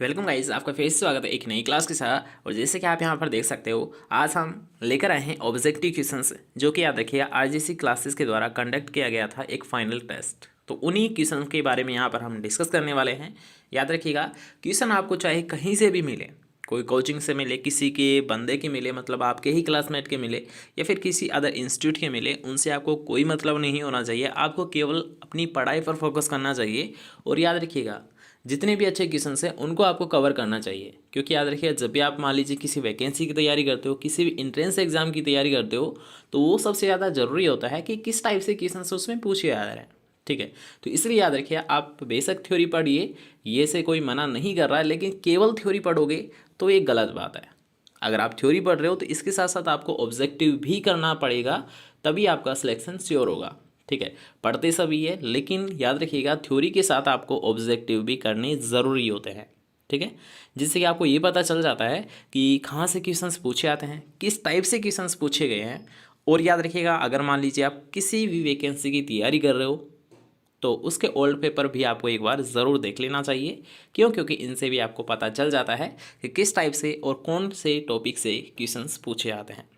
Welcome guys, आपका फिर से स्वागत है एक नई क्लास के साथ। और जैसे कि आप यहाँ पर देख सकते हो, आज हम लेकर आए हैं ऑब्जेक्टिव क्वेश्चंस, जो कि याद रखिएगा आरजीसी क्लासेस के द्वारा कंडक्ट किया गया था एक फाइनल टेस्ट। तो उन्हीं क्वेश्चन के बारे में यहाँ पर हम डिस्कस करने वाले हैं। याद रखिएगा, क्वेश्चन आपको चाहे कहीं से भी मिले, कोई कोचिंग से मिले, किसी के बंदे के मिले, मतलब आपके ही क्लासमेट के मिले, या फिर किसी अदर इंस्टीट्यूट के मिले, उनसे आपको कोई मतलब नहीं होना चाहिए। आपको केवल अपनी पढ़ाई पर फोकस करना चाहिए। और याद रखिएगा, जितने भी अच्छे क्वेश्चंस हैं उनको आपको कवर करना चाहिए, क्योंकि याद रखिए जब भी आप मान लीजिए किसी वैकेंसी की तैयारी करते हो, किसी भी इंट्रेंस एग्जाम की तैयारी करते हो, तो वो सबसे ज़्यादा ज़रूरी होता है कि किस टाइप से क्वेश्चंस उसमें पूछे जा रहे हैं। ठीक है, तो इसलिए याद रखिए, आप बेशक थ्योरी पढ़िए, ये से कोई मना नहीं कर रहा है, लेकिन केवल थ्योरी पढ़ोगे तो ये गलत बात है। अगर आप थ्योरी पढ़ रहे हो तो इसके साथ साथ आपको ऑब्जेक्टिव भी करना पड़ेगा, तभी आपका सिलेक्शन श्योर होगा। ठीक है, पढ़ते सभी है, लेकिन याद रखिएगा थ्योरी के साथ आपको ऑब्जेक्टिव भी करने ज़रूरी होते हैं। ठीक है, जिससे कि आपको ये पता चल जाता है कि कहाँ से क्वेश्चंस पूछे आते हैं, किस टाइप से क्वेश्चंस पूछे गए हैं। और याद रखिएगा, अगर मान लीजिए आप किसी भी वैकेंसी की तैयारी कर रहे हो, तो उसके ओल्ड पेपर भी आपको एक बार ज़रूर देख लेना चाहिए। क्यों? क्योंकि इनसे भी आपको पता चल जाता है कि किस टाइप से और कौन से टॉपिक से क्वेश्चंस पूछे आते हैं।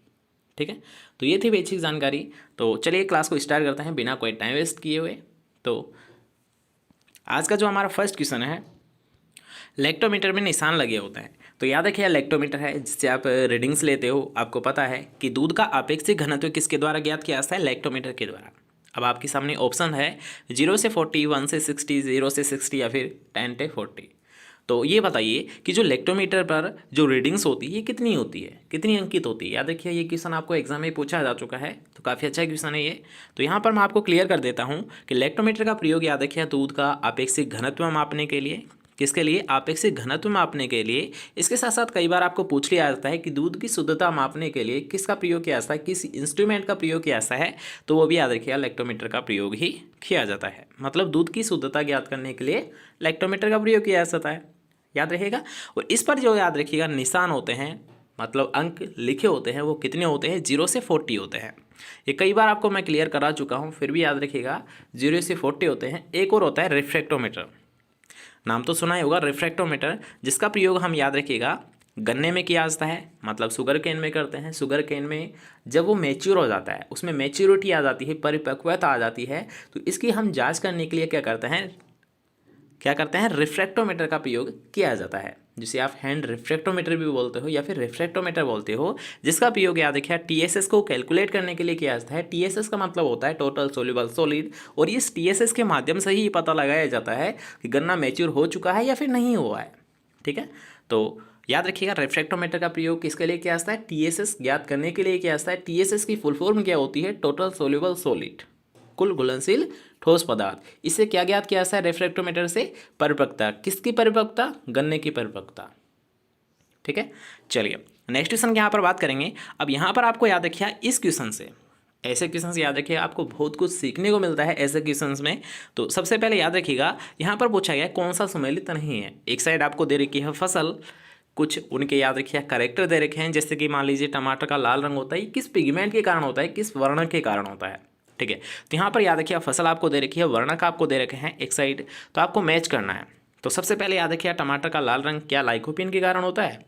ठीक है, तो ये थी बेसिक जानकारी। तो चलिए क्लास को स्टार्ट करते हैं बिना कोई टाइम वेस्ट किए हुए। तो आज का जो हमारा फर्स्ट क्वेश्चन है, लेक्टोमीटर में निशान लगे होते हैं। तो याद रखिए, लेक्टोमीटर है जिससे आप रीडिंग्स लेते हो। आपको पता है कि दूध का अपेक्षित घनत्व किसके द्वारा ज्ञात किया जाता है? लेक्टोमीटर के द्वारा। अब आपके सामने ऑप्शन है 0 से 40, 1 से 60, 0 से 60 या फिर 10 से 40। तो ये बताइए कि जो लेक्टोमीटर पर जो रीडिंग्स होती है ये कितनी होती है, कितनी अंकित होती है। याद रखिए, ये क्वेश्चन आपको एग्जाम में पूछा जा चुका है, तो काफ़ी अच्छा क्वेश्चन है ये। तो यहाँ पर मैं आपको क्लियर कर देता हूँ कि लेक्टोमीटर का प्रयोग याद रखिए दूध का अपेक्षित घनत्व मापने के लिए। किसके लिए? अपेक्षित घनत्व मापने के लिए। इसके साथ साथ कई बार आपको पूछ लिया जाता है कि दूध की शुद्धता मापने के लिए किसका प्रयोग किया जाता है, किस इंस्ट्रूमेंट का प्रयोग किया जाता है, तो वो भी याद रखिएगा लेक्टोमीटर का प्रयोग ही किया जाता है। मतलब दूध की शुद्धता ज्ञात करने के लिए लेक्टोमीटर का प्रयोग किया जाता है, याद रखिएगा। और इस पर जो याद रखिएगा निशान होते हैं, मतलब अंक लिखे होते हैं, वो कितने होते हैं? 0 से 40 होते हैं। ये कई बार आपको मैं क्लियर करा चुका हूँ, फिर भी याद रखिएगा 0 से 40 होते हैं। एक और होता है रिफ्रैक्टोमीटर, नाम तो सुना ही होगा रिफ्रैक्टोमीटर, जिसका प्रयोग हम याद रखिएगा गन्ने में किया जाता है, मतलब शुगर केन में करते हैं। शुगर केन में जब वो मैच्योर हो जाता है, उसमें मैच्योरिटी आ जाती है, परिपक्वता आ जाती है, तो इसकी हम जांच करने के लिए क्या करते हैं? रिफ्रैक्टोमीटर का प्रयोग किया जाता है, जिसे आप हैंड रिफ्रैक्टोमीटर भी बोलते हो या फिर रिफ्रैक्टोमीटर बोलते हो, जिसका प्रयोग याद रखिए टीएसएस को कैलकुलेट करने के लिए किया जाता है। टीएसएस का मतलब होता है टोटल सोल्यूबल सॉलिड, और इस टीएसएस के माध्यम से ही पता लगाया जाता है कि गन्ना मैच्योर हो चुका है या फिर नहीं हुआ है। ठीक है, तो याद रखिएगा रिफ्रैक्टोमीटर का प्रयोग किसके लिए किया जाता है? टीएसएस ज्ञात करने के लिए किया जाता है। टीएसएस की फुल फॉर्म क्या होती है? टोटल सोल्यूबल सॉलिड, कुल घुलनशील ठोस पदार्थ। इससे क्या ज्ञात किया जाता है रिफ्रैक्टोमीटर से? परिपक्वता। किसकी परिपक्वता? गन्ने की परिपक्वता। ठीक है, चलिए नेक्स्ट क्वेश्चन की यहाँ पर बात करेंगे। अब यहाँ पर आपको याद रखिए, इस क्वेश्चन से, ऐसे क्वेश्चन याद रखिए, आपको बहुत कुछ सीखने को मिलता है ऐसे क्वेश्चन में। तो सबसे पहले याद रखिएगा, यहाँ पर पूछा गया कौन सा सुमेलित नहीं है। एक साइड आपको दे रखी है फसल, कुछ उनके याद रखिए कैरेक्टर दे रखे हैं, जैसे कि मान लीजिए टमाटर का लाल रंग होता है, किस पिगमेंट के कारण होता है, किस वर्ण के कारण होता है। ठीक है, तो यहाँ पर याद रखिए फसल आपको दे रखी है, वर्णक आपको दे रखे हैं एक साइड, तो आपको मैच करना है। तो सबसे पहले याद रखिए, टमाटर का लाल रंग क्या लाइकोपीन के कारण होता है?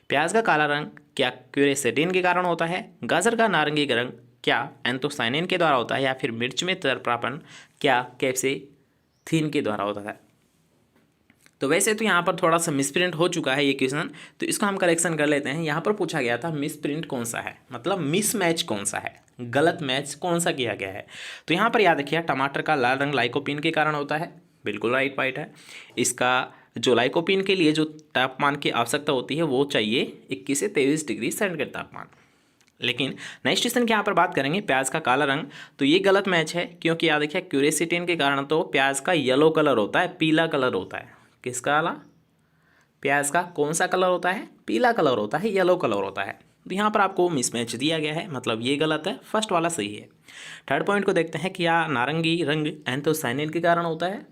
प्याज का काला रंग क्या क्यूरेसेटिन के कारण होता है? गाजर का नारंगी रंग क्या एंथोसाइनिन के द्वारा होता है? या फिर मिर्च में तरपापन क्या कैप्सेथीन के द्वारा होता है? तो वैसे तो यहाँ पर थोड़ा सा मिसप्रिंट हो चुका है ये क्वेश्चन, तो इसको हम करेक्शन कर लेते हैं। यहाँ पर पूछा गया था मिसप्रिंट कौन सा है, मतलब मिसमैच कौन सा है, गलत मैच कौन सा किया गया है। तो यहाँ पर याद रखिए, टमाटर का लाल रंग लाइकोपीन के कारण होता है, बिल्कुल राइट पॉइंट है। इसका जो लाइकोपीन के लिए जो तापमान की आवश्यकता होती है वो चाहिए 21 से 23 डिग्री सेंटीग्रेड तापमान। लेकिन नेक्स्ट क्वेश्चन की यहाँ पर बात करेंगे, प्याज का काला रंग, तो ये गलत मैच है, क्योंकि याद रखिए क्यूरेसिटिन के कारण तो प्याज का येलो कलर होता है, पीला कलर होता है। किसका वाला? प्याज का कौन सा कलर होता है? पीला कलर होता है, येलो कलर होता है। तो यहाँ पर आपको मिसमैच दिया गया है, मतलब ये गलत है, फर्स्ट वाला सही है। थर्ड पॉइंट को देखते हैं, क्या नारंगी रंग एंथोसाइनिन के कारण होता है?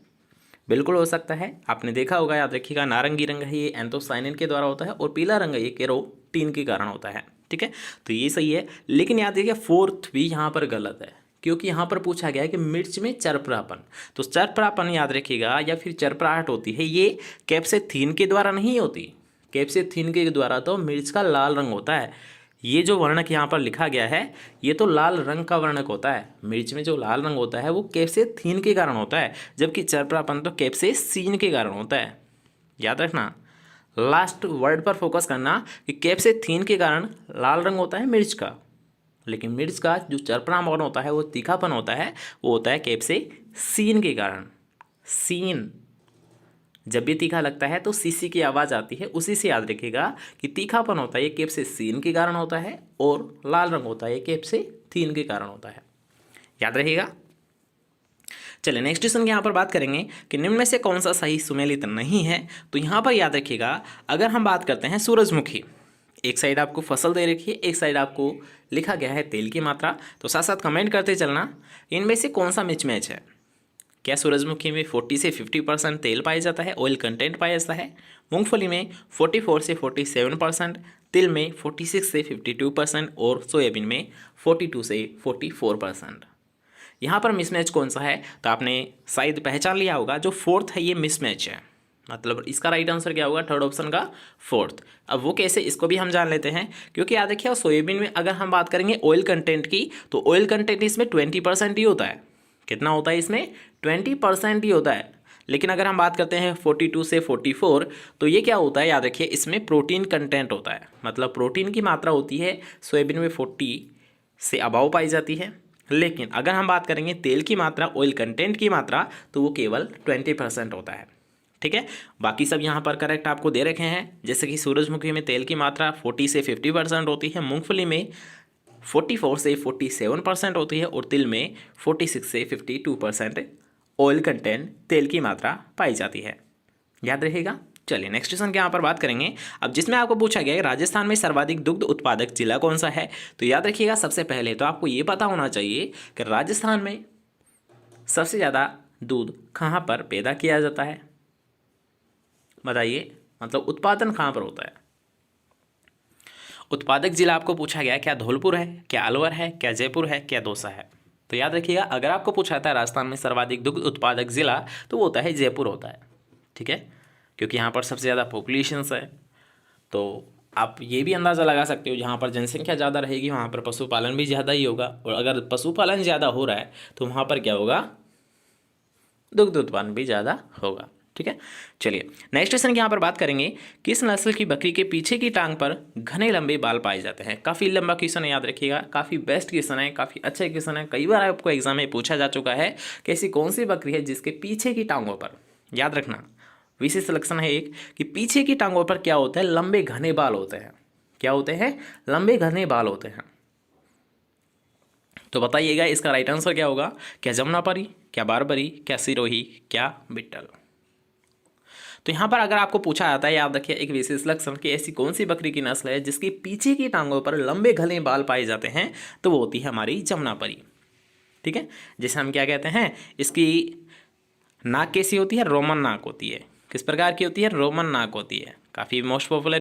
बिल्कुल हो सकता है, आपने देखा होगा, याद रखिएगा नारंगी रंग है ये एंथोसाइनिन के द्वारा होता है, और पीला रंग है ये केरोटीन के कारण होता है। ठीक है, तो ये सही है। लेकिन याद रखिए फोर्थ भी यहाँ पर गलत है। क्योंकि यहाँ पर पूछा गया है कि मिर्च में चरपरापन। तो चरपरापन याद रखिएगा या फिर चरपराहट होती है, ये कैप्सेथीन के द्वारा नहीं होती। कैप्सेथीन के द्वारा तो मिर्च का लाल रंग होता है। ये जो वर्णक यहाँ पर लिखा गया है ये तो लाल रंग का वर्णक होता है। मिर्च में जो लाल रंग होता है वो कैप्सेथीन के कारण होता है, जबकि चरपरापन तो कैप्सेसीन के कारण होता है। याद रखना, लास्ट वर्ड पर फोकस करना कि कैप्सेथीन के कारण लाल रंग होता है मिर्च का, लेकिन मिर्च का जो चरपरापन होता है वो तीखापन होता है, वो होता है कैप्सेसीन के कारण। सीन जब भी तीखा लगता है तो सीसी की आवाज़ आती है, उसी से याद रखिएगा कि तीखापन होता है ये कैप्सेसीन के कारण होता है और लाल रंग होता है ये कैप्सेथीन के कारण होता है। याद रहिएगा। चलिए नेक्स्ट क्वेश्चन की यहाँ पर बात करेंगे कि निम्न में से कौन सा सही सुमेलित नहीं है। तो यहाँ पर याद रखिएगा, अगर हम बात करते हैं सूरजमुखी, एक साइड आपको फसल दे रखी है, एक साइड आपको लिखा गया है तेल की मात्रा, तो साथ साथ कमेंट करते चलना इनमें से कौन सा मिसमैच है। क्या सूरजमुखी में 40 से 50% तेल पाया जाता है, ऑयल कंटेंट पाया जाता है। मूंगफली में 44 से 47%, तिल में 46 से 52% और सोयाबीन में 42 से 44%। यहाँ पर मिसमैच कौन सा है तो आपने शायद पहचान लिया होगा, जो फोर्थ है ये मिसमैच है। मतलब इसका राइट आंसर क्या होगा, थर्ड ऑप्शन का फोर्थ। अब वो कैसे, इसको भी हम जान लेते हैं, क्योंकि याद रखिए सोयाबीन में अगर हम बात करेंगे ऑयल कंटेंट की, तो ऑयल कंटेंट इसमें 20% ही होता है। कितना होता है इसमें, 20% ही होता है। लेकिन अगर हम बात करते हैं 42 से 44, तो ये क्या होता है, याद रखिए इसमें प्रोटीन कंटेंट होता है। मतलब प्रोटीन की मात्रा होती है सोयाबीन में 40 से अबाव पाई जाती है। लेकिन अगर हम बात करेंगे तेल की मात्रा, ऑयल कंटेंट की मात्रा, तो वो केवल 20% होता है। ठीक है, बाकी सब यहाँ पर करेक्ट आपको दे रखे हैं। जैसे कि सूरजमुखी में तेल की मात्रा 40 से 50% होती है, मूंगफली में 44 से 47% होती है और तिल में 46 से 52% ऑयल कंटेंट तेल की मात्रा पाई जाती है। याद रहेगा। चलिए नेक्स्ट क्वेश्चन की यहाँ पर बात करेंगे, अब जिसमें आपको पूछा गया है राजस्थान में सर्वाधिक दुग्ध उत्पादक जिला कौन सा है। तो याद रखिएगा, सबसे पहले तो आपको ये पता होना चाहिए कि राजस्थान में सबसे ज़्यादा दूध कहाँ पर पैदा किया जाता है, बताइए। मतलब उत्पादन कहाँ पर होता है। उत्पादक जिला आपको पूछा गया, क्या धौलपुर है, क्या अलवर है, क्या जयपुर है, क्या दौसा है। तो याद रखिएगा, अगर आपको पूछा था राजस्थान में सर्वाधिक दुग्ध उत्पादक जिला, तो वो होता है जयपुर होता है। ठीक है, क्योंकि यहाँ पर सबसे ज़्यादा पॉपुलेशंस है। तो आप ये भी अंदाज़ा लगा सकते हो, जहाँ पर जनसंख्या ज़्यादा रहेगी वहाँ पर पशुपालन भी ज़्यादा ही होगा, और अगर पशुपालन ज़्यादा हो रहा है तो वहाँ पर क्या होगा, दुग्ध उत्पादन भी ज़्यादा होगा। ठीक है, चलिए नेक्स्ट क्वेश्चन की यहाँ पर बात करेंगे, किस नस्ल की बकरी के पीछे की टांग पर घने लंबे बाल पाए जाते हैं। काफ़ी लंबा क्वेश्चन है, याद रखिएगा, काफ़ी बेस्ट क्वेश्चन है, काफ़ी अच्छा क्वेश्चन है। कई बार आपको एग्जाम में पूछा जा चुका है कि ऐसी कौन सी बकरी है जिसके पीछे की टांगों पर, याद रखना विशेष लक्षण है एक, कि पीछे की टांगों पर क्या होता है, लंबे घने बाल होते हैं। क्या होते हैं, लंबे घने बाल होते हैं। तो बताइएगा इसका राइट आंसर क्या होगा, क्या जमुनापारी, क्या बारबरी, क्या सिरोही, क्या बिट्टल। तो यहाँ पर अगर आपको पूछा जाता है, याद रखिए एक विशेष लक्षण कि ऐसी कौन सी बकरी की नस्ल है जिसकी पीछे की टांगों पर लंबे घने बाल पाए जाते हैं, तो वो होती है हमारी जमुनापारी। ठीक है, जैसे हम क्या कहते हैं, इसकी नाक कैसी होती है, रोमन नाक होती है। किस प्रकार की होती है, रोमन नाक होती है। काफ़ी मोस्ट पॉपुलर